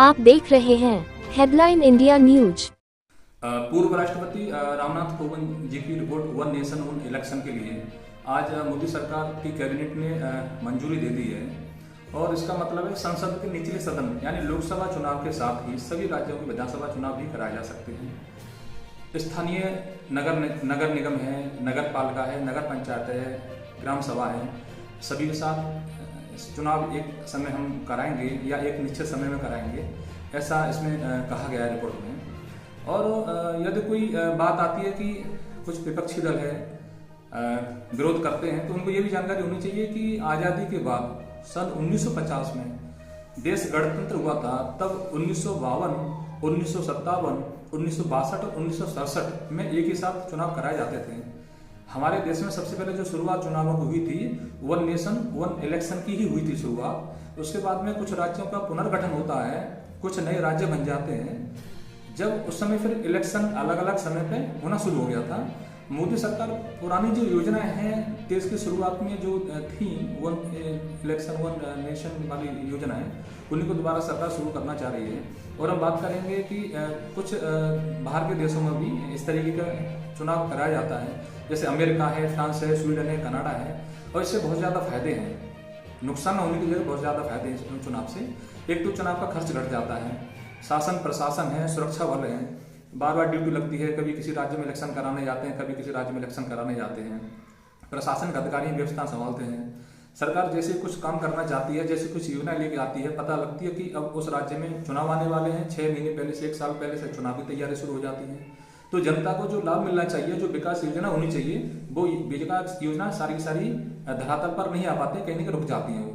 आप देख रहे हैं हेडलाइन इंडिया न्यूज। पूर्व राष्ट्रपति रामनाथ कोविंद जी की report one nation one election के लिए आज मोदी सरकार की कैबिनेट ने मंजूरी दे दी है। और इसका मतलब है संसद के निचले सदन यानी लोकसभा चुनाव के साथ ही सभी राज्यों के विधानसभा चुनाव भी कराए जा सकते हैं। स्थानीय नगर निगम है, नगर पालिका है, नगर पंचायत है, ग्राम सभा है, सभी के साथ चुनाव एक समय हम कराएंगे या एक निश्चित समय में कराएंगे, ऐसा इसमें कहा गया है रिपोर्ट में। और यदि कोई बात आती है कि कुछ विपक्षी दल है विरोध करते हैं तो उनको ये भी जानकारी होनी चाहिए कि आज़ादी के बाद सन 1950 में देश गणतंत्र हुआ था, तब 1952, 1957, 1962 और 1967 में एक ही साथ चुनाव कराए जाते थे। हमारे देश में सबसे पहले जो शुरुआत चुनावों की हुई थी वन नेशन वन इलेक्शन की ही हुई थी शुरुआत। उसके बाद में कुछ राज्यों का पुनर्गठन होता है, कुछ नए राज्य बन जाते हैं। जब उस समय फिर इलेक्शन अलग अलग समय पे होना शुरू हो गया था। मोदी सरकार पुरानी जो योजनाएं हैं देश की शुरुआत में जो थी वन इलेक्शन वन नेशन वाली योजनाएं, उन्हीं को दोबारा सरकार शुरू करना चाह रही है। और हम बात करेंगे कि कुछ बाहर के देशों में भी इस तरीके का चुनाव कराया जाता है, जैसे अमेरिका है, फ्रांस है, स्वीडन है, कनाडा है। और इससे बहुत ज़्यादा फायदे हैं, नुकसान होने की जगह बहुत ज़्यादा फायदे हैं चुनाव से। एक तो चुनाव का खर्च घट जाता है, शासन प्रशासन है, सुरक्षा बल है, बार बार ड्यूटी लगती है, कभी किसी राज्य में इलेक्शन कराने जाते हैं, कभी किसी राज्य में इलेक्शन कराने जाते हैं। प्रशासनिक अधिकारी व्यवस्था संभालते हैं। सरकार जैसे कुछ काम करना चाहती है, जैसे कुछ योजना लेके आती है, पता लगती है कि अब उस राज्य में चुनाव आने वाले हैं, 6 महीने पहले से 1 साल पहले से चुनाव की तैयारी शुरू हो जाती है। तो जनता को जो लाभ मिलना चाहिए, जो विकास योजना होनी चाहिए, वो विकास योजना सारी सारी धरातल पर नहीं आ पाते, कहीं ना कहीं रुक जाती हैं वो।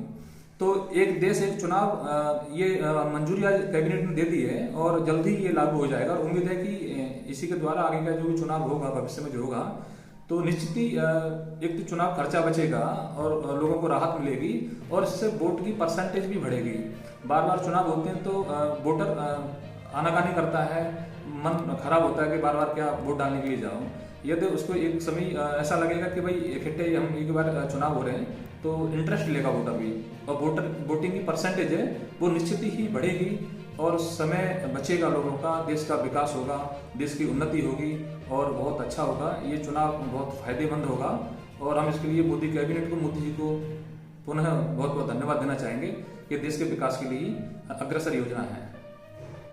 तो एक देश एक चुनाव ये मंजूरी आज कैबिनेट ने दे दी है और जल्दी ये लागू हो जाएगा। और उम्मीद है कि इसी के द्वारा आगे का जो भी चुनाव होगा भविष्य में जो होगा, तो निश्चित ही एक तो चुनाव खर्चा बचेगा और लोगों को राहत मिलेगी और इससे वोट की परसेंटेज भी बढ़ेगी। बार बार चुनाव होते हैं तो वोटर आनाकानी करता है, मन खराब होता है कि बार बार क्या वोट डालने के लिए जाऊं। यदि उसको एक समय ऐसा लगेगा कि भाई इकट्ठे हम एक बार चुनाव हो रहे हैं तो इंटरेस्ट लेगा वोटर भी, और वोटिंग की परसेंटेज है वो निश्चित ही बढ़ेगी और समय बचेगा लोगों का, देश का विकास होगा, देश की उन्नति होगी और बहुत अच्छा होगा। ये चुनाव बहुत फायदेमंद होगा और हम इसके लिए मोदी कैबिनेट को, मोदी जी को पुनः बहुत बहुत धन्यवाद देना चाहेंगे कि देश के विकास के लिए अग्रसर योजना है।